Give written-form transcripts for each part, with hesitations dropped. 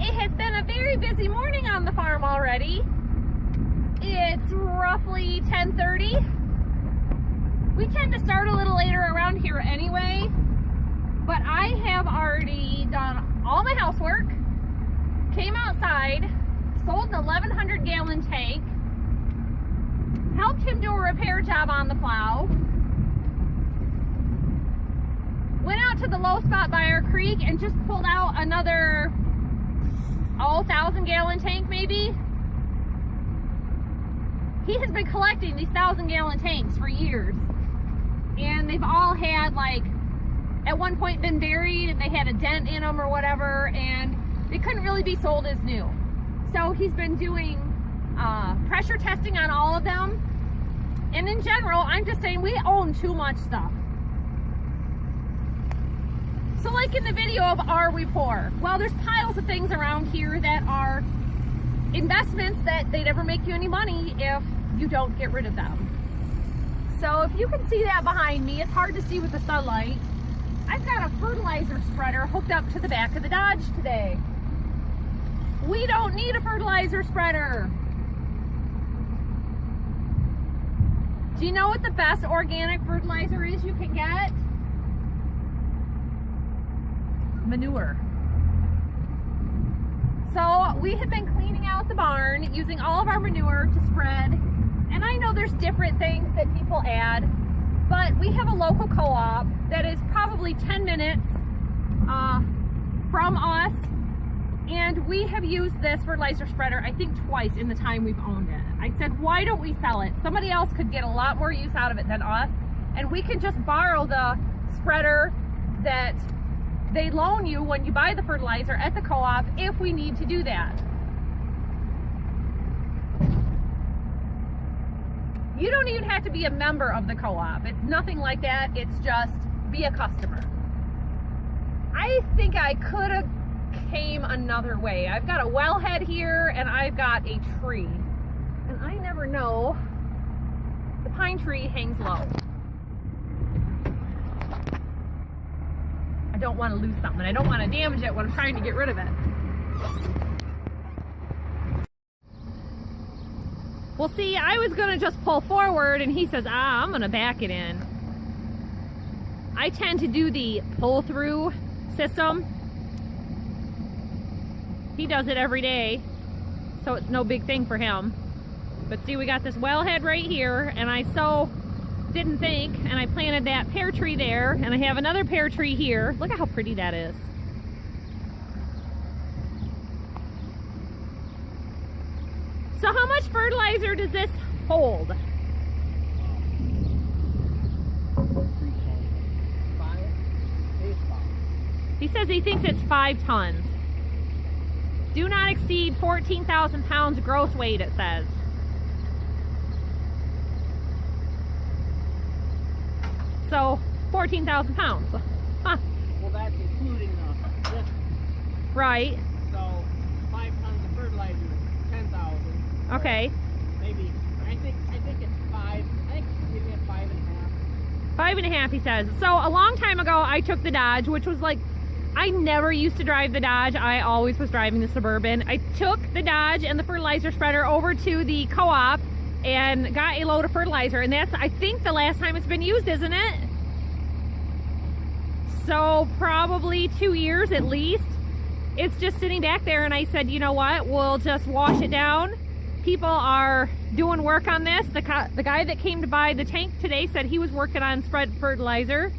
it has been a very busy morning on the farm already. It's roughly 10:30. We tend to start a little later around here anyway, but I have already done all my housework, came outside, sold the 1,100 gallon tank, helped him do a repair job on the plow, went out to the low spot by our creek and just pulled out another 1,000 gallon tank maybe. He has been collecting these 1,000 gallon tanks for years, and they've all had, like, at one point been buried and they had a dent in them or whatever, and they couldn't really be sold as new. So he's been doing pressure testing on all of them. And in general, I'm just saying, we own too much stuff. So like in the video of Are We Poor? Well, there's piles of things around here that are investments that they never make you any money if you don't get rid of them. So if you can see that behind me, it's hard to see with the sunlight. I've got a fertilizer spreader hooked up to the back of the Dodge today. We don't need a fertilizer spreader. Do you know what the best organic fertilizer is you can get? Manure. So we have been cleaning out the barn using all of our manure to spread, and I know there's different things that people add, but we have a local co-op that is probably 10 minutes from us, and we have used this fertilizer spreader I think twice in the time we've owned it. I said, why don't we sell it? Somebody else could get a lot more use out of it than us, and we can just borrow the spreader that they loan you when you buy the fertilizer at the co-op if we need to do that. You don't even have to be a member of the co-op. It's nothing like that. It's just be a customer. I think I could have came another way. I've got a wellhead here and I've got a tree. And I never know. The pine tree hangs low. I don't want to lose something. I don't want to damage it when I'm trying to get rid of it. Well, see, I was going to just pull forward, and he says, I'm going to back it in. I tend to do the pull-through system. He does it every day, so it's no big thing for him. But see, we got this wellhead right here, and I didn't think, and I planted that pear tree there, and I have another pear tree here. Look at how pretty that is. So how much fertilizer does this hold? He says he thinks it's 5 tons. Do not exceed 14,000 pounds gross weight, it says. So 14,000 pounds. Huh. Well, that's including this. Right. So 5 tons of fertilizer is 10,000. Okay. Maybe. I think it's 5. I think maybe at 5.5. 5.5, he says. So a long time ago, I took the Dodge, which was like, I never used to drive the Dodge. I always was driving the Suburban. I took the Dodge and the fertilizer spreader over to the co-op and got a load of fertilizer, and that's, I think, the last time it's been used, isn't it? So probably 2 years at least. It's just sitting back there, and I said, you know what, we'll just wash it down. People are doing work on this. The guy that came to buy the tank today said he was working on spread fertilizer.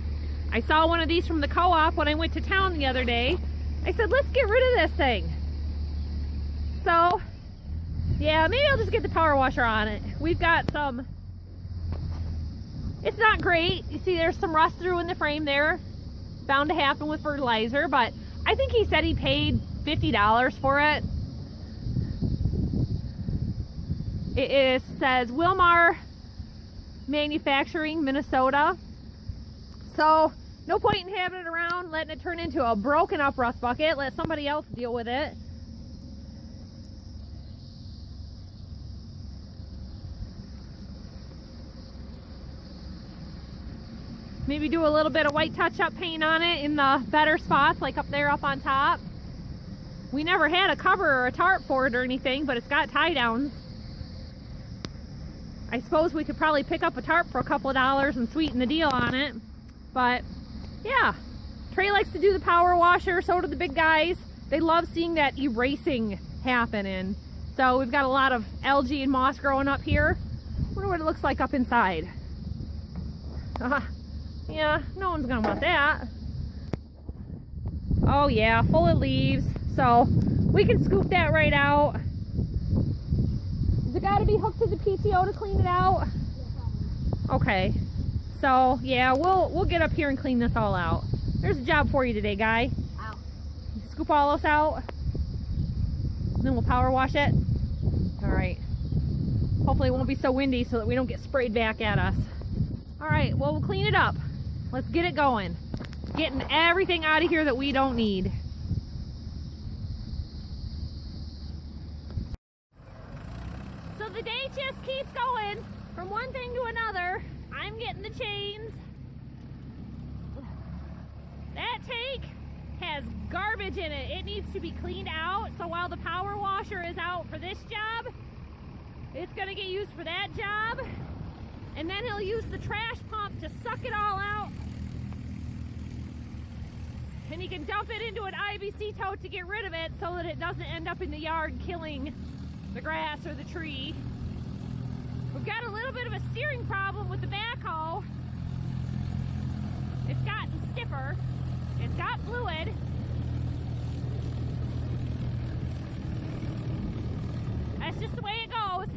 I saw one of these from the co-op when I went to town the other day. I said, let's get rid of this thing. So yeah, maybe I'll just get the power washer on it. We've got some, it's not great. You see there's some rust through in the frame there. Bound to happen with fertilizer, but I think he said he paid $50 for it. It says Willmar Manufacturing, Minnesota. So no point in having it around, letting it turn into a broken up rust bucket. Let somebody else deal with it. Maybe do a little bit of white touch-up paint on it in the better spots, like up there up on top. We never had a cover or a tarp for it or anything, but it's got tie downs. I suppose we could probably pick up a tarp for a couple of dollars and sweeten the deal on it. But yeah, Trey likes to do the power washer, so do the big guys. They love seeing that erasing happen. And so we've got a lot of algae and moss growing up here. Wonder what it looks like up inside. Yeah, no one's gonna want that. Oh yeah, full of leaves. So we can scoop that right out. Does it gotta be hooked to the PTO to clean it out? Okay. So yeah, we'll get up here and clean this all out. There's a job for you today, guy. Ow. Scoop all this out. And then we'll power wash it. Alright. Hopefully it won't be so windy so that we don't get sprayed back at us. Alright, well, we'll clean it up. Let's get it going. Getting everything out of here that we don't need. So the day just keeps going from one thing to another. I'm getting the chains. That tank has garbage in it. It needs to be cleaned out. So while the power washer is out for this job, it's gonna get used for that job. And then he'll use the trash pump to suck it all out. And he can dump it into an IBC tote to get rid of it so that it doesn't end up in the yard killing the grass or the tree. We've got a little bit of a steering problem with the backhoe. It's gotten stiffer. It's got fluid. That's just the way it goes.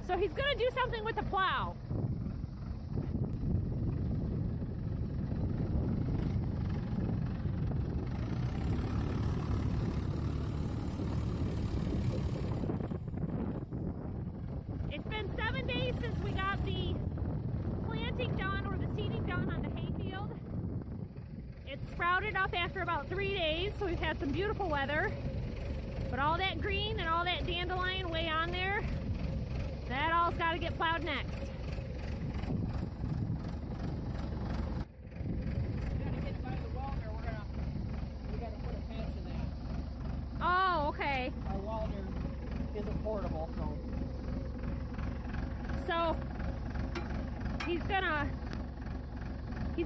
So he's gonna do something with the plow. It's been 7 days since we got the planting done or the seeding done on the hayfield. It's sprouted up after about 3 days, so we've had some beautiful weather. But all that green and all that dandelion way on there, that all's got to get plowed next. We gotta put a patch in that. Oh, okay. Our welder isn't portable, So he's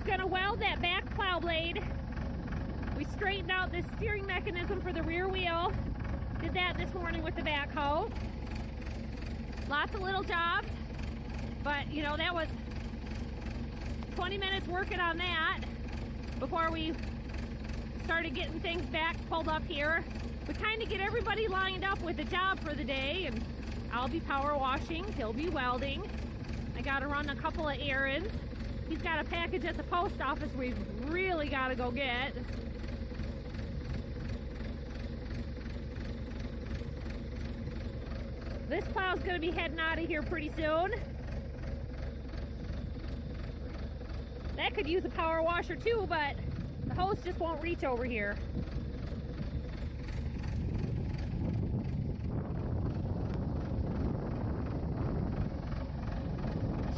gonna weld that back plow blade. We straightened out this steering mechanism for the rear wheel. Did that this morning with the backhoe. Lots of little jobs, but you know, that was 20 minutes working on that before we started getting things back pulled up here. We kind of get everybody lined up with a job for the day, and I'll be power washing, he'll be welding. I gotta run a couple of errands. He's got a package at the post office we've really gotta go get. This plow's gonna be heading out of here pretty soon. That could use a power washer too, but the hose just won't reach over here.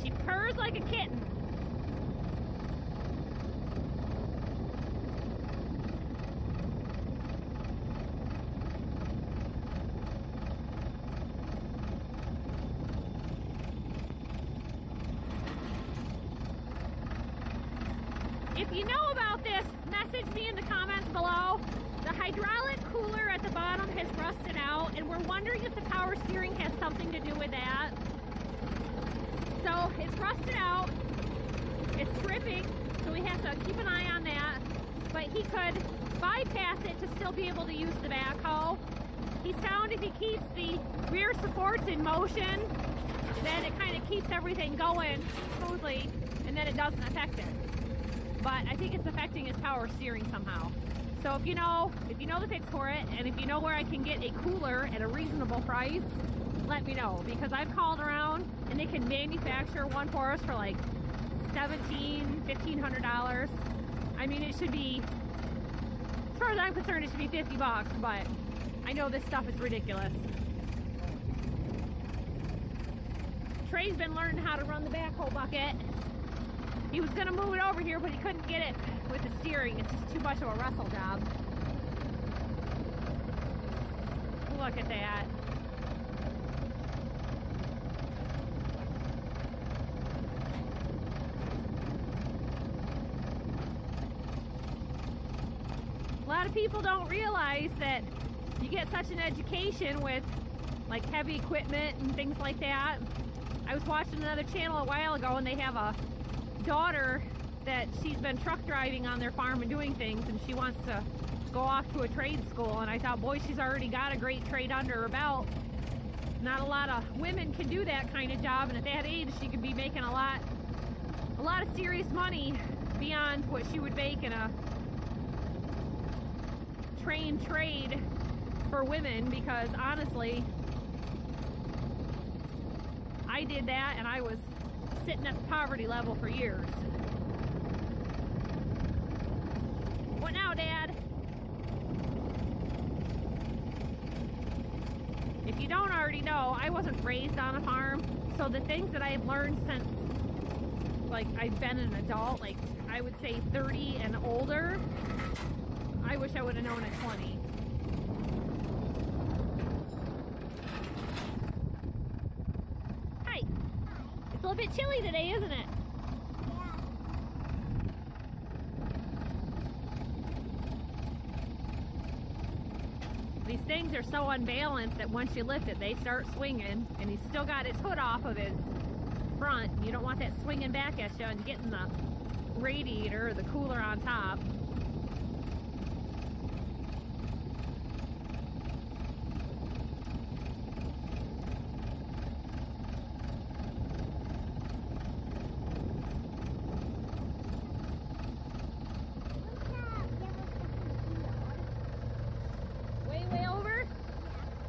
She purrs like a kitten. If you know about this, message me in the comments below. The hydraulic cooler at the bottom has rusted out, and we're wondering if the power steering has something to do with that. So it's rusted out, it's dripping, so we have to keep an eye on that. But he could bypass it to still be able to use the backhoe. He's found if he keeps the rear supports in motion, then it kind of keeps everything going smoothly, and then it doesn't affect it. But I think it's affecting his power steering somehow. So if you know the fix for it, and if you know where I can get a cooler at a reasonable price, let me know, because I've called around and they can manufacture one for us for like $1,500. I mean, it should be, as far as I'm concerned, it should be 50 bucks, but I know this stuff is ridiculous. Trey's been learning how to run the backhoe bucket. He was gonna move it over here, but he couldn't get it with the steering. It's just too much of a wrestle job. Look at that. A lot of people don't realize that you get such an education with like heavy equipment and things like that. I was watching another channel a while ago and they have a daughter that she's been truck driving on their farm and doing things, and she wants to go off to a trade school, and I thought, boy, she's already got a great trade under her belt. Not a lot of women can do that kind of job, and at that age she could be making a lot of serious money beyond what she would make in a trained trade for women, because honestly, I did that and I was sitting at the poverty level for years. What now, Dad? If you don't already know, I wasn't raised on a farm, so the things that I've learned since like I've been an adult, like I would say 30 and older, I wish I would have known at 20. Hi. It's a little bit chilly today, isn't it? These things are so unbalanced that once you lift it, they start swinging, and he's still got his hood off of his front. You don't want that swinging back at you and getting the radiator or the cooler on top.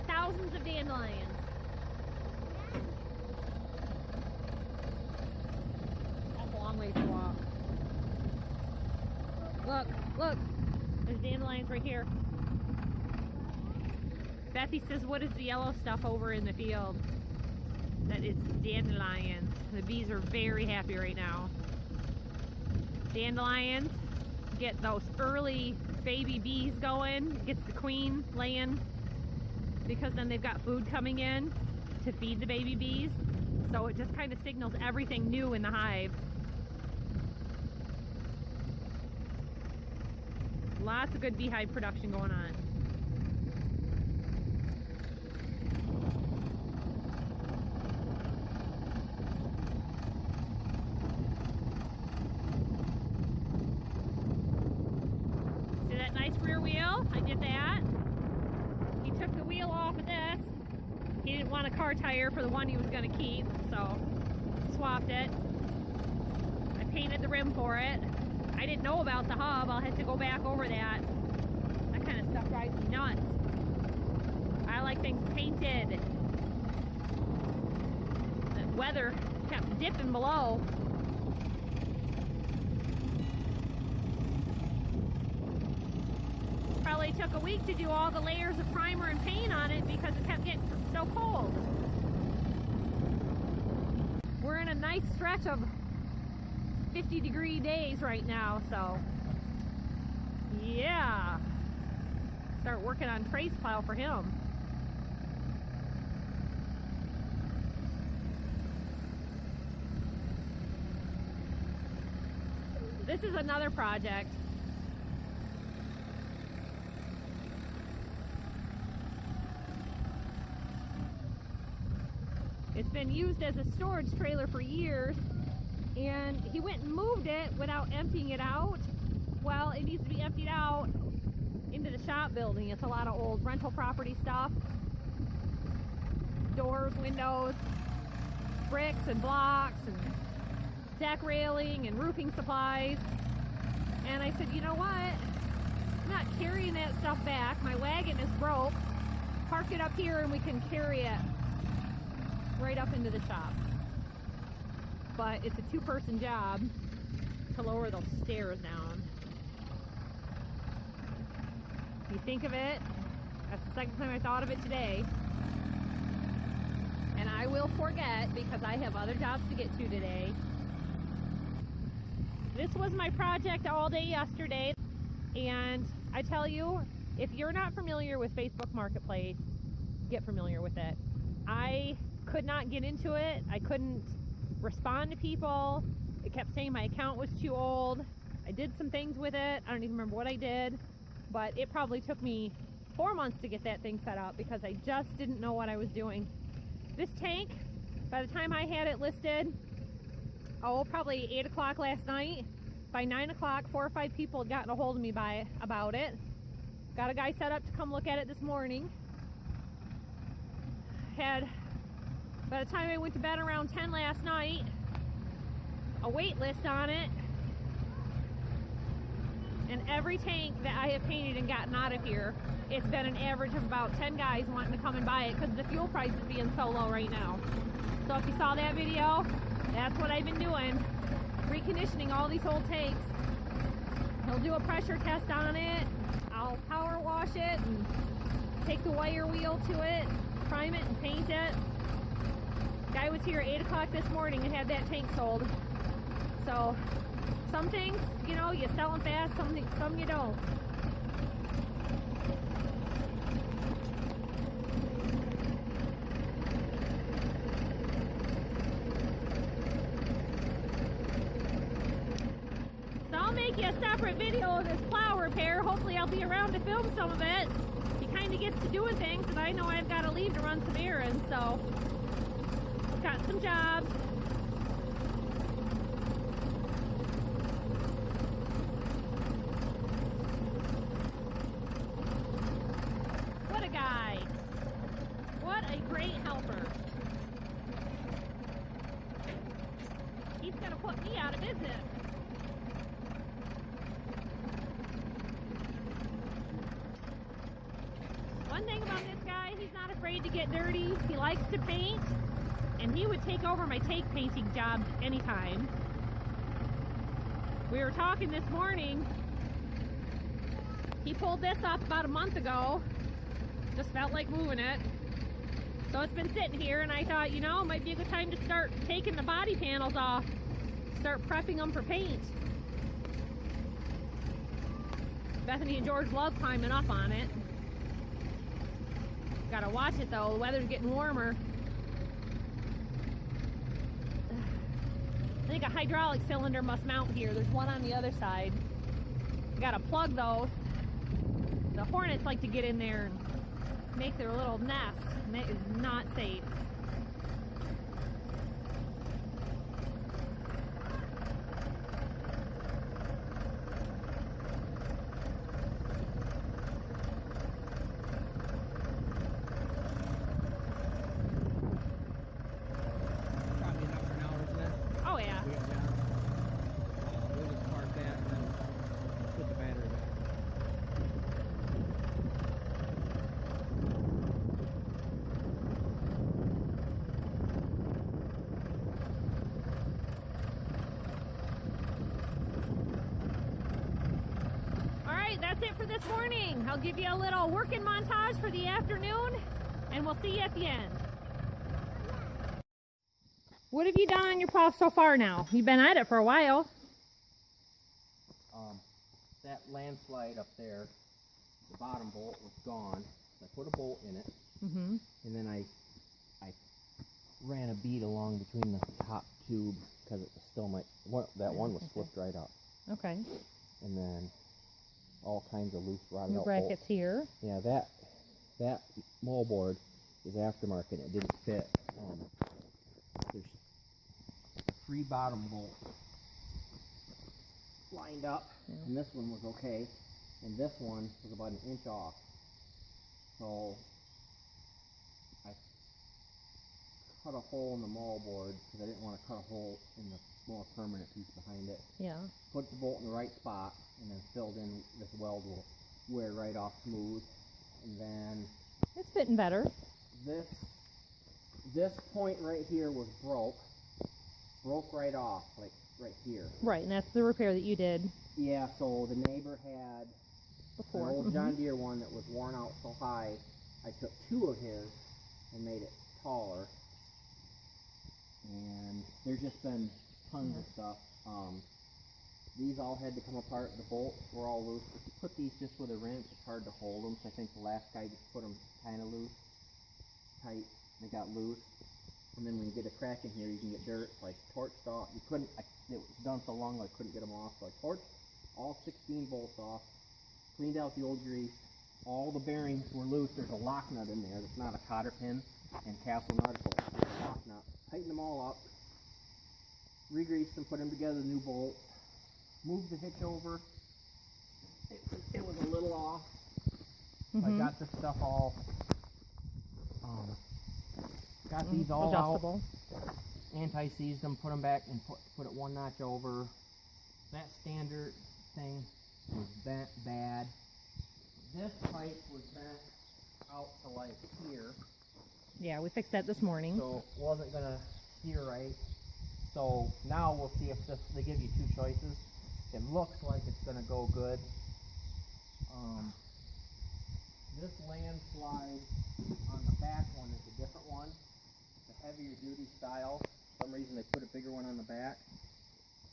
Thousands of dandelions. That's a long ways to walk. Look, there's dandelions right here. Bethy says, what is the yellow stuff over in the field? That is dandelions. The bees are very happy right now. Dandelions get those early baby bees going, gets the queen laying, because then they've got food coming in to feed the baby bees. So it just kind of signals everything new in the hive. Lots of good beehive production going on. See that nice rear wheel? I did that. He took the wheel off of this. He didn't want a car tire for the one he was going to keep, so swapped it. I painted the rim for it. I didn't know about the hub. I'll have to go back over that. That kind of stuff drives me nuts. I like things painted. The weather kept dipping below. Probably took a week to do all the layers of primer and paint on it because it kept getting so cold. We're in a nice stretch of 50-degree days right now, so yeah. Start working on trace plow for him. This is another project. It's been used as a storage trailer for years, and he went and moved it without emptying it out. Well, it needs to be emptied out into the shop building. It's a lot of old rental property stuff. Doors, windows, bricks and blocks, and deck railing and roofing supplies. And I said, you know what? I'm not carrying that stuff back. My wagon is broke. Park it up here and we can carry it right up into the shop. But it's a two-person job to lower those stairs down. You think of it, that's the second time I thought of it today. And I will forget because I have other jobs to get to today. This was my project all day yesterday. And I tell you, if you're not familiar with Facebook Marketplace, get familiar with it. I could not get into it. I couldn't respond to people. It kept saying my account was too old. I did some things with it. I don't even remember what I did, but it probably took me 4 months to get that thing set up because I just didn't know what I was doing. This tank, by the time I had it listed, probably 8 o'clock last night, by 9 o'clock, 4 or 5 people had gotten a hold of me about it. Got a guy set up to come look at it this morning. By the time I went to bed around 10 last night, a wait list on it. And every tank that I have painted and gotten out of here, it's been an average of about 10 guys wanting to come and buy it because the fuel price is being so low right now. So if you saw that video, that's what I've been doing. Reconditioning all these old tanks. He'll do a pressure test on it. I'll power wash it and take the wire wheel to it, prime it and paint it. Guy was here at 8 o'clock this morning and had that tank sold. So some things, you know, you sell them fast, some you don't. So I'll make you a separate video of this plow repair. Hopefully I'll be around to film some of it. He kind of gets to doing things, and I know I've got to leave to run some errands, so got some jobs. What a guy. What a great helper. He's gonna put me out of business. One thing about this guy, he's not afraid to get dirty. He likes to paint, and he would take over my tank painting jobs anytime. We were talking this morning. He pulled this up about a month ago. Just felt like moving it. So it's been sitting here, and I thought, you know, it might be a good time to start taking the body panels off. Start prepping them for paint. Bethany and George love climbing up on it. Gotta watch it though, the weather's getting warmer. I think a hydraulic cylinder must mount here. There's one on the other side. Gotta plug those. The hornets like to get in there and make their little nest, and that is not safe. That's it for this morning. I'll give you a little working montage for the afternoon, and we'll see you at the end. What have you done on your plow so far now? You've been at it for a while. That landslide up there, the bottom bolt was gone. So I put a bolt in it, and then I ran a bead along between the top tube because it was still that one was flipped right up. Okay. And then all kinds of loose rotted Your out brackets bolts. here. Yeah, that moldboard is aftermarket. It didn't fit. There's 3 bottom bolts lined up, and this one was okay, and this one was about 1 inch off. So I cut a hole in the moldboard because I didn't want to cut a hole in the more permanent piece behind it. Yeah. Put the bolt in the right spot, and then filled in this weld will wear right off smooth. And then it's fitting better. This point right here was broke right off, like right here. Right, and that's the repair that you did. Yeah, so the neighbor had before. An old John Deere one that was worn out so high. I took 2 of his and made it taller. And there's just been tons of stuff. These all had to come apart. The bolts were all loose. If you put these just with a wrench, it's hard to hold them. So I think the last guy just put them kind of loose. tight. They got loose. And then when you get a crack in here, you can get dirt. So I torched off. It was done so long I couldn't get them off. So I torched all 16 bolts off, cleaned out the old grease. All the bearings were loose. There's a lock nut in there. That's not a cotter pin and castle nut. So there's a lock nut. Tighten them all up. Re-greased them, put them together, new bolts. Moved the hitch over. It was a little off. So I got this stuff all, got these all adjustable. out. Anti-seized them, put them back and put it one notch over. That standard thing was bad. This pipe was bent out to like here. Yeah, we fixed that this morning. So it wasn't gonna steer right. So now we'll see if they give you two choices. It looks like it's gonna go good. This landslide on the back one is a different one. It's a heavier duty style. For some reason they put a bigger one on the back.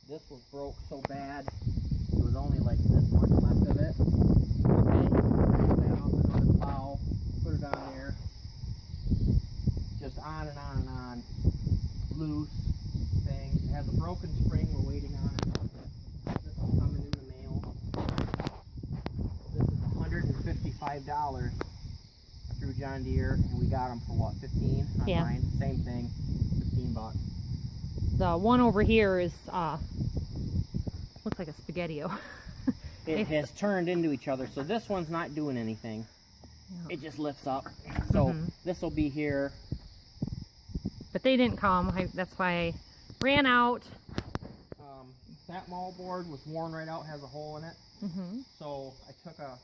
This was broke so bad, there was only like this much left of it. Okay. Put that off another plow, put it on there. Just on and on and on. Loose things. It has a broken spring, we're waiting on it. This is coming in the mail. This is $155 through John Deere, and we got them for what, 15 on Yeah. mine? Same thing, 15 bucks. The one over here is looks like a spaghetti-o. It has turned into each other, so this one's not doing anything. Yeah. It just lifts up. So this will be here. But they didn't come. That's why I ran out. That moldboard was worn right out, has a hole in it. So I took a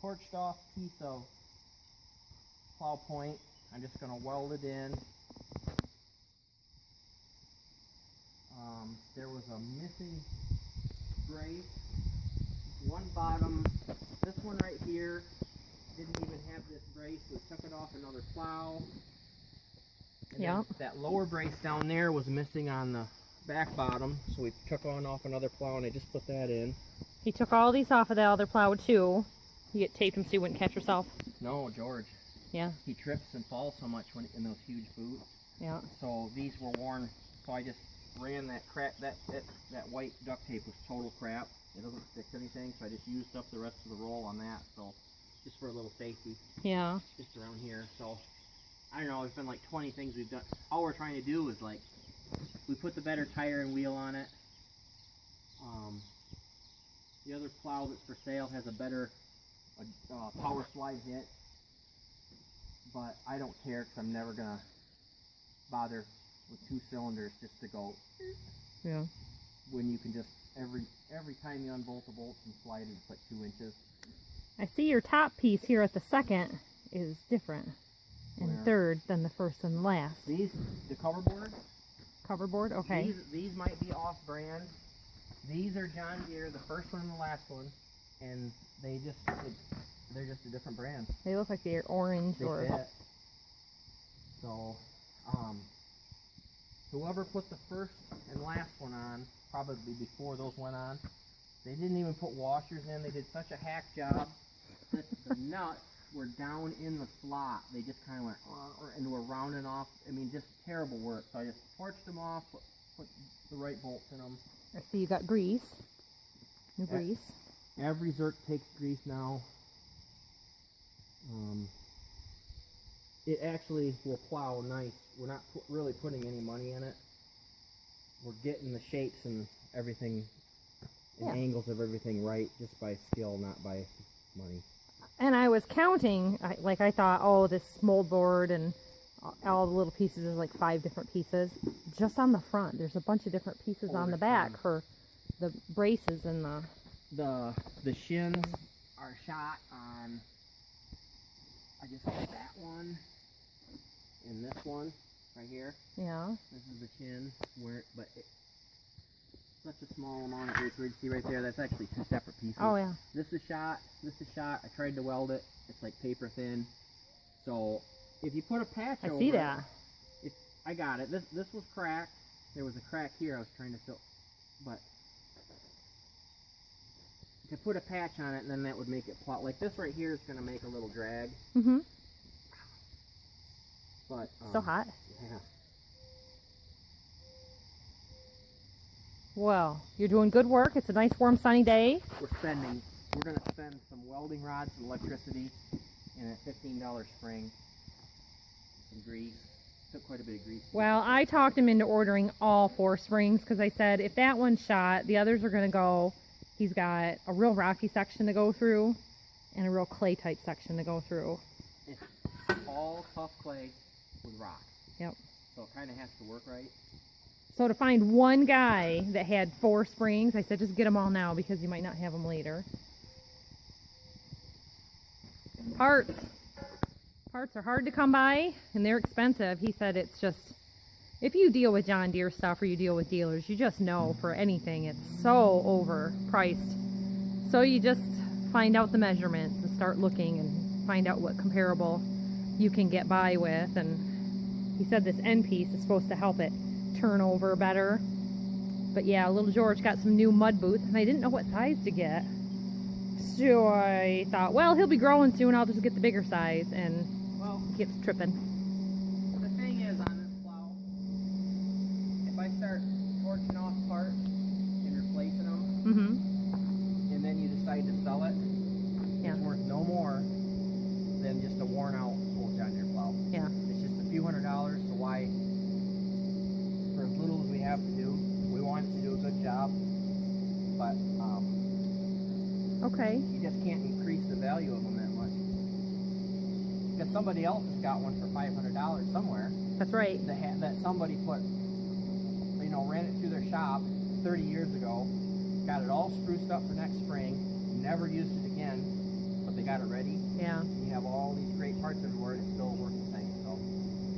torched off piece of plow point. I'm just going to weld it in. There was a missing brace. One bottom, this one right here didn't even have this brace, so we took it off another plow. And then that lower brace down there was missing on the back bottom, so we took on off another plow and I just put that in. He took all these off of the other plow too. You get taped him so you wouldn't catch yourself. No, George. Yeah. He trips and falls so much when in those huge boots. Yeah. So these were worn, so I just ran that crap, that white duct tape was total crap. It doesn't stick to anything, so I just used up the rest of the roll on that, so just for a little safety. Yeah. Just around here, so I don't know, there's been like 20 things we've done. All we're trying to do is like, we put the better tire and wheel on it. The other plow that's for sale has a better power slide hitch, but I don't care because I'm never gonna bother with 2 cylinders just to go. Yeah. When you can just every time you unbolt the bolts and slide it, it's like 2 inches. I see your top piece here at the second is different and Where? third than the first and last. These, the cover board. Coverboard, okay. These might be off-brand. These are John Deere, the first one and the last one, and they're just a different brand. They look like they're orange They or. fit. So, whoever put the first and last one on, probably before those went on, they didn't even put washers in. They did such a hack job that the nuts were down in the slot. They just kind of went and were rounding off. I mean, just terrible work. So I just torched them off, put the right bolts in them. I see you got grease. New grease. Every Zerk takes grease now. It actually will plow nice. We're not really putting any money in it. We're getting the shapes and everything and angles of everything right just by skill, not by money. And I was counting, I thought, oh, this mold board and all the little pieces is like 5 different pieces. Just on the front, there's a bunch of different pieces on the back for the braces and the shins are shot on. I just got that one and this one right here. Yeah. This is the chin, but it's such a small amount of grease. You see right there, that's actually 2 separate pieces. Oh yeah. This is shot, this is shot. I tried to weld it. It's like paper thin. So if you put a patch over I see that. I got it. This was cracked. There was a crack here I was trying to fill, but to put a patch on it, then that would make it plot. Like this right here is going to make a little drag. But So hot. yeah. Well, you're doing good work. It's a nice warm sunny day. We're gonna spend some welding rods and electricity and a $15 spring, some grease. Took quite a bit of grease. Well, I talked him into ordering all 4 springs because I said if that one's shot, the others are going to go. He's got a real rocky section to go through and a real clay type section to go through. It's all tough clay with rocks. Yep. So it kind of has to work right. So to find one guy that had 4 springs, I said just get them all now because you might not have them later. Parts are hard to come by and they're expensive. He said it's just, if you deal with John Deere stuff or you deal with dealers, you just know for anything it's so overpriced. So you just find out the measurements and start looking and find out what comparable you can get by with. And he said this end piece is supposed to help it turn over better. But yeah, little George got some new mud boots and I didn't know what size to get. So I thought, well, he'll be growing soon, I'll just get the bigger size, and Well, he gets tripping. the thing is on this plow, if I start torching off parts and replacing them, Mm-hmm. and then you decide to sell it, Yeah. it's worth no more than just a worn out old John Deere plow. Yeah. It's just a few $100, so why, for as little as we have to do, we want it to do a good job, but Okay. you just can't increase the value of them that much. Because somebody else has got one for $500 somewhere That's right. that somebody put, ran it through their shop 30 years ago, got it all spruced up for next spring, never used it again, but they got it ready. Yeah. You have all these great parts everywhere and it still works the same. So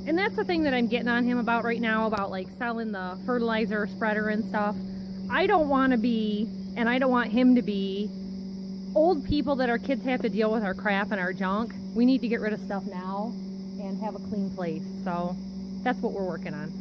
And that's the thing that I'm getting on him about right now, about like selling the fertilizer spreader and stuff. I don't want to be, and I don't want him to be, old people that our kids have to deal with our crap and our junk. We need to get rid of stuff now and have a clean place. So that's what we're working on.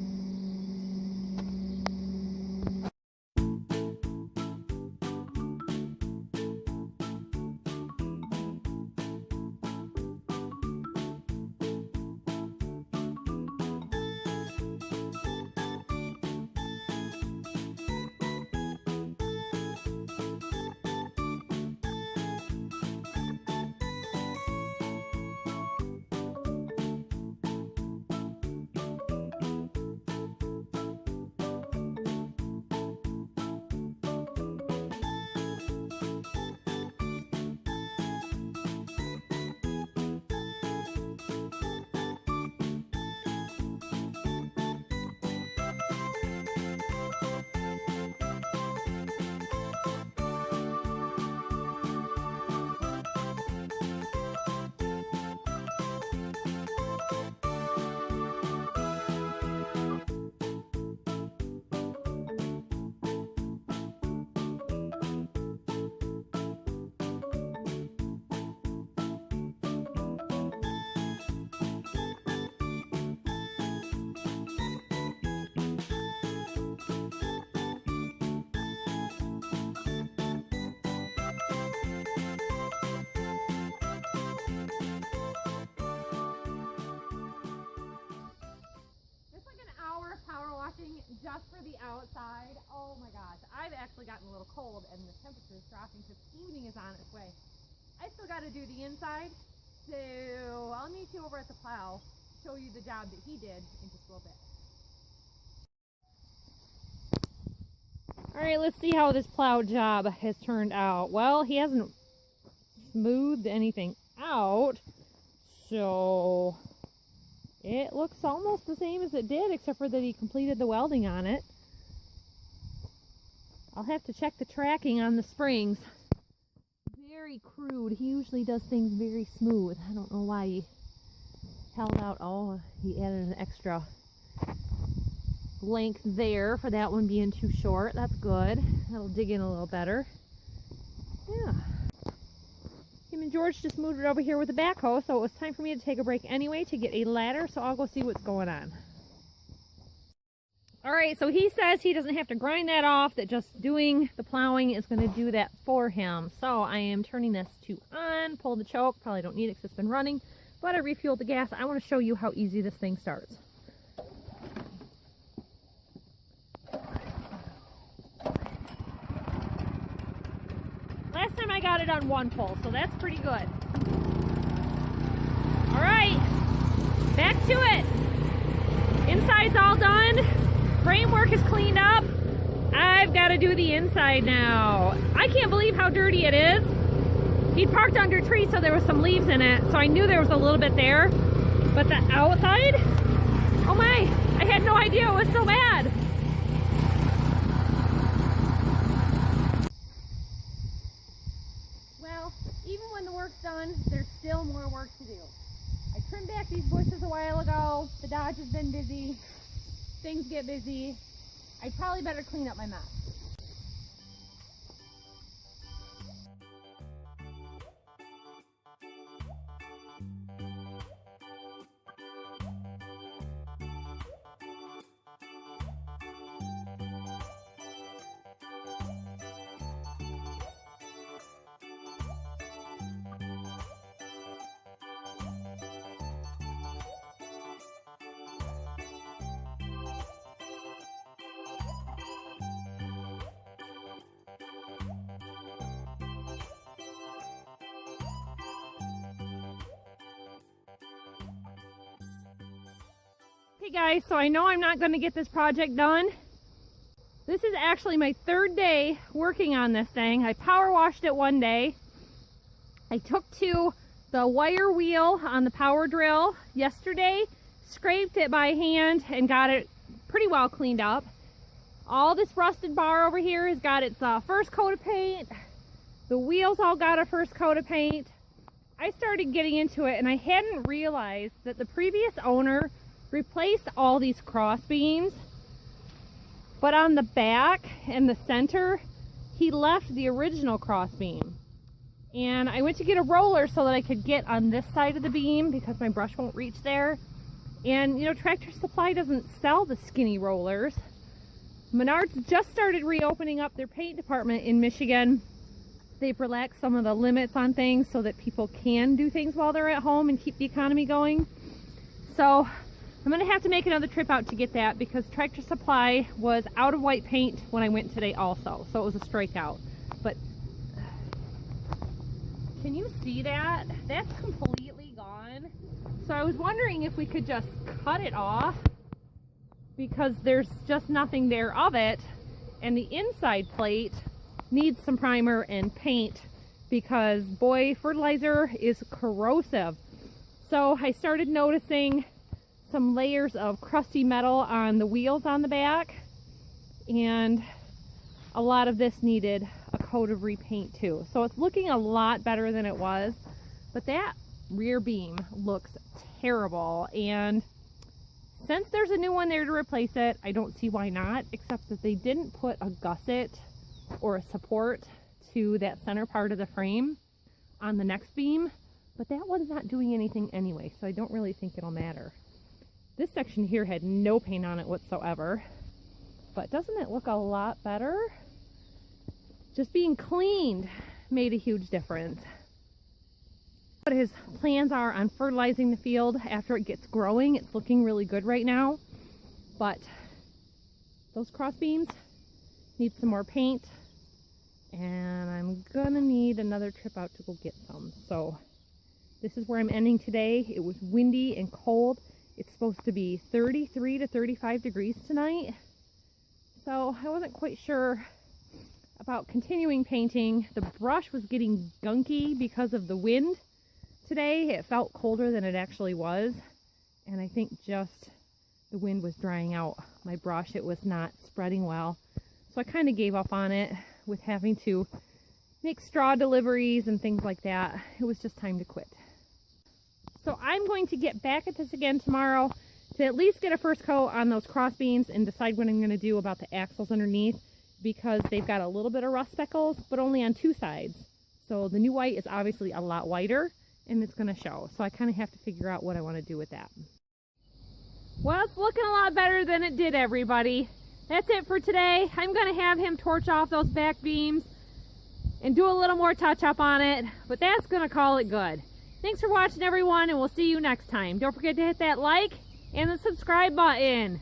Just for the outside. Oh my gosh, I've actually gotten a little cold and the temperature is dropping because evening is on its way. I still got to do the inside, so I'll meet you over at the Plow, show you the job that he did in just a little bit. Alright, let's see how this Plow job has turned out. Well, he hasn't smoothed anything out, so it looks almost the same as it did, except for that he completed the welding on it. I'll have to check the tracking on the springs. Very crude. He usually does things very smooth. I don't know why he held out. Oh, he added an extra length there for that one being too short. That's good. That'll dig in a little better. Yeah. Him and George just moved it over here with the backhoe, so it was time for me to take a break anyway to get a ladder, so I'll go see what's going on. Alright, so he says he doesn't have to grind that off, that just doing the plowing is going to do that for him. So I am turning this to on, pull the choke, probably don't need it because it's been running, But I refueled the gas. I want to show you how easy this thing starts. Last time I got it on one pull, so that's pretty good. All right, back to it. Inside's all done. Framework is cleaned up. I've got to do the inside now. I can't believe how dirty it is. He parked under a tree, so there was some leaves in it, so I knew there was a little bit there. But the outside, oh my, I had no idea it was so bad. Well, even when the work's done, there's still more work to do. I trimmed back these bushes a while ago. The Dodge has been busy. Things get busy. I probably better clean up my mess. Hey guys, so I know I'm not going to get this project done. This is actually my third day working on this thing. I power washed it one day. I took to the wire wheel on the power drill yesterday, scraped it by hand and got it pretty well cleaned up. All this rusted bar over here has got its first coat of paint. The wheels all got a first coat of paint. I started getting into it and I hadn't realized that the previous owner replaced all these cross beams, but on the back and the center he left the original cross beam. And I went to get a roller so that I could get on this side of the beam because my brush won't reach there. And you know, Tractor Supply doesn't sell the skinny rollers. Menards just started reopening up their paint department in Michigan. They've relaxed some of the limits on things so that people can do things while they're at home and keep the economy going. So I'm going to have to make another trip out to get that because Tractor Supply was out of white paint when I went today also. So it was a strikeout. But can you see that? That's completely gone. So I was wondering if we could just cut it off because there's just nothing there of it. And the inside plate needs some primer and paint because boy, fertilizer is corrosive. So I started noticing some layers of crusty metal on the wheels on the back, and a lot of this needed a coat of repaint too. So it's looking a lot better than it was, but that rear beam looks terrible, and since there's a new one there to replace it, I don't see why not, except that they didn't put a gusset or a support to that center part of the frame on the next beam, but that one's not doing anything anyway, so I don't really think it'll matter. This section here had no paint on it whatsoever, but doesn't it look a lot better? Just being cleaned made a huge difference. What his plans are on fertilizing the field after it gets growing, it's looking really good right now, but those cross beams need some more paint, and I'm gonna need another trip out to go get some. So this is where I'm ending today. It was windy and cold. It's supposed to be 33 to 35 degrees tonight. So I wasn't quite sure about continuing painting. The brush was getting gunky because of the wind today. It felt colder than it actually was. And I think just the wind was drying out my brush. It was not spreading well. So I kind of gave up on it with having to make straw deliveries and things like that. It was just time to quit. So I'm going to get back at this again tomorrow to at least get a first coat on those cross beams and decide what I'm going to do about the axles underneath, because they've got a little bit of rust speckles, but only on two sides. So the new white is obviously a lot whiter and it's going to show. So I kind of have to figure out what I want to do with that. Well, it's looking a lot better than it did, everybody. That's it for today. I'm going to have him torch off those back beams and do a little more touch up on it, but that's going to call it good. Thanks for watching, everyone, and we'll see you next time. Don't forget to hit that like and the subscribe button.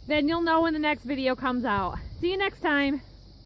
Then you'll know when the next video comes out. See you next time.